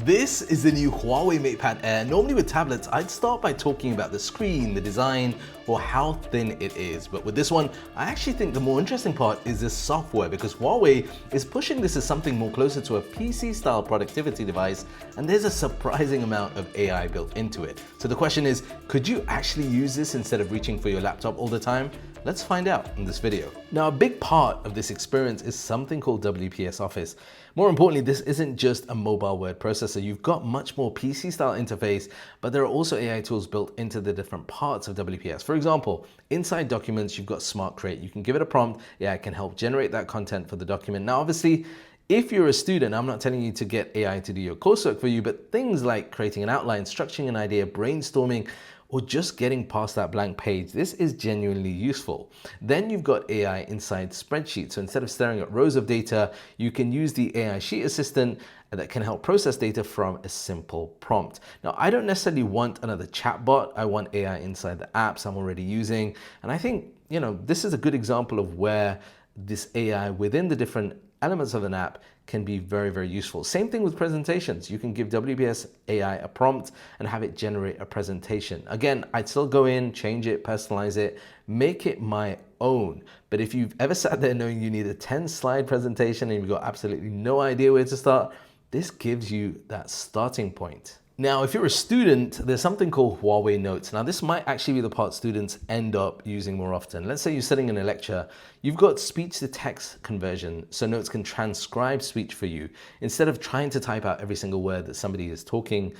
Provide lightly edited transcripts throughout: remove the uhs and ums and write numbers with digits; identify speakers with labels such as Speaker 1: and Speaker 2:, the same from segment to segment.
Speaker 1: This is the new HUAWEI MatePad Air. Normally with tablets, I'd start by talking about the screen, the design, or how thin it is. But with this one, I actually think the more interesting part is the software, because Huawei is pushing this as something more closer to a PC-style productivity device, and there's a surprising amount of AI built into it. So the question is, could you actually use this instead of reaching for your laptop all the time? Let's find out in this video. Now, a big part of this experience is something called WPS Office. More importantly, this isn't just a mobile word processor. You've got much more PC-style interface, but there are also AI tools built into the different parts of WPS. For example, inside documents, you've got Smart Create. You can give it a prompt. AI can help generate that content for the document. Now, obviously, if you're a student, I'm not telling you to get AI to do your coursework for you, but things like creating an outline, structuring an idea, brainstorming, or just getting past that blank page, this is genuinely useful. Then you've got AI inside spreadsheets. So instead of staring at rows of data, you can use the AI sheet assistant that can help process data from a simple prompt. Now, I don't necessarily want another chatbot. I want AI inside the apps I'm already using. And I think, this is a good example of where this AI within the different elements of an app can be very, very useful. Same thing with presentations. You can give WPS AI a prompt and have it generate a presentation. Again, I'd still go in, change it, personalize it, make it my own. But if you've ever sat there knowing you need a 10-slide presentation and you've got absolutely no idea where to start, this gives you that starting point. Now, if you're a student, there's something called HUAWEI Notes. Now, this might actually be the part students end up using more often. Let's say you're sitting in a lecture, you've got speech to text conversion, so Notes can transcribe speech for you. Instead of trying to type out every single word that somebody is talking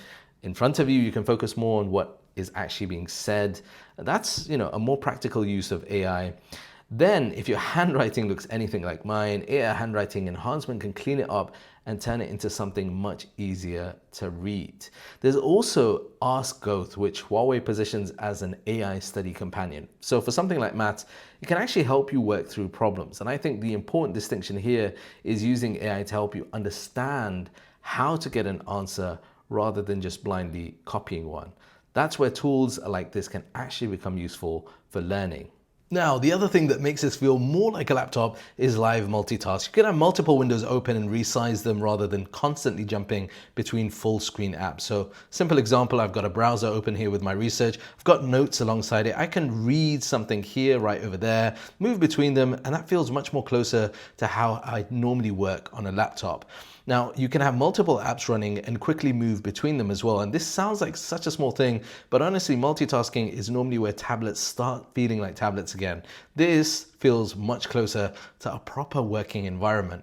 Speaker 1: in front of you, you can focus more on what is actually being said. That's, a more practical use of AI. Then, if your handwriting looks anything like mine, AI handwriting enhancement can clean it up and turn it into something much easier to read. There's also Ask Goth, which Huawei positions as an AI study companion. So for something like maths, it can actually help you work through problems. And I think the important distinction here is using AI to help you understand how to get an answer rather than just blindly copying one. That's where tools like this can actually become useful for learning. Now, the other thing that makes this feel more like a laptop is Live-Multitask. You can have multiple windows open and resize them rather than constantly jumping between full screen apps. So, simple example, I've got a browser open here with my research. I've got notes alongside it. I can read something here, right over there, move between them, and that feels much more closer to how I normally work on a laptop. Now, you can have multiple apps running and quickly move between them as well. And this sounds like such a small thing, but honestly, multitasking is normally where tablets start feeling like tablets again. This feels much closer to a proper working environment.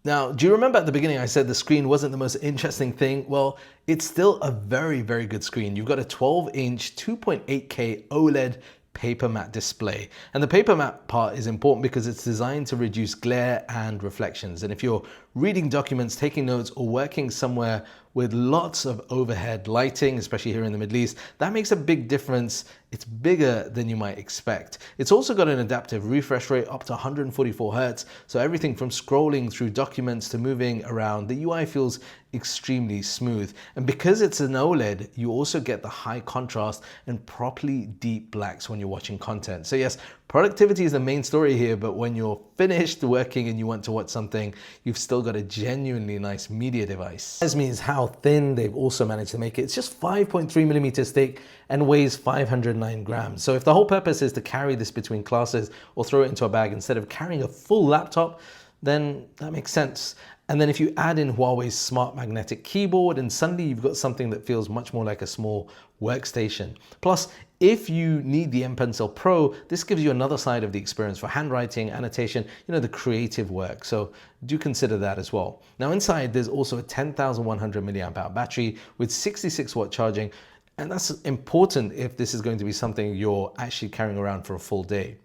Speaker 1: Now, do you remember at the beginning I said the screen wasn't the most interesting thing? Well, it's still a very, very good screen. You've got a 12-inch 2.8K OLED PaperMatte display. And the PaperMatte part is important because it's designed to reduce glare and reflections. And if you're reading documents, taking notes, or working somewhere with lots of overhead lighting, especially here in the Middle East, that makes a big difference. It's bigger than you might expect. It's also got an adaptive refresh rate up to 144 Hertz. So everything from scrolling through documents to moving around, the UI feels extremely smooth. And because it's an OLED, you also get the high contrast and properly deep blacks when you're watching content. So yes, productivity is the main story here, but when you're finished working and you want to watch something, you've still got a genuinely nice media device. This means how thin they've also managed to make it. It's just 5.3 millimeters thick and weighs 509 grams. So if the whole purpose is to carry this between classes or throw it into a bag instead of carrying a full laptop, then that makes sense. And then if you add in Huawei's smart magnetic keyboard, and suddenly you've got something that feels much more like a small workstation. Plus, if you need the M Pencil Pro, this gives you another side of the experience for handwriting, annotation, the creative work. So do consider that as well. Now inside, there's also a 10,100 milliamp hour battery with 66 watt charging. And that's important if this is going to be something you're actually carrying around for a full day.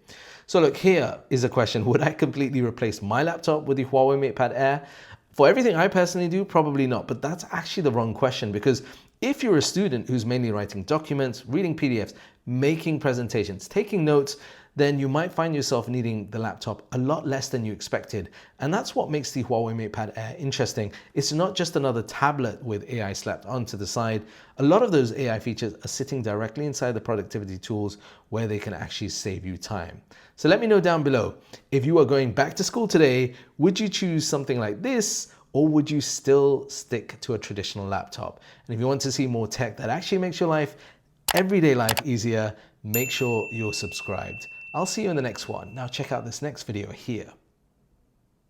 Speaker 1: So look, here is a question. Would I completely replace my laptop with the HUAWEI MatePad Air? For everything I personally do, probably not, but that's actually the wrong question, because if you're a student who's mainly writing documents, reading PDFs, making presentations, taking notes, then you might find yourself needing the laptop a lot less than you expected. And that's what makes the HUAWEI MatePad Air interesting. It's not just another tablet with AI slapped onto the side. A lot of those AI features are sitting directly inside the productivity tools where they can actually save you time. So let me know down below, if you are going back to school today, would you choose something like this or would you still stick to a traditional laptop? And if you want to see more tech that actually makes your life, everyday life, easier, make sure you're subscribed. I'll see you in the next one. Now check out this next video here.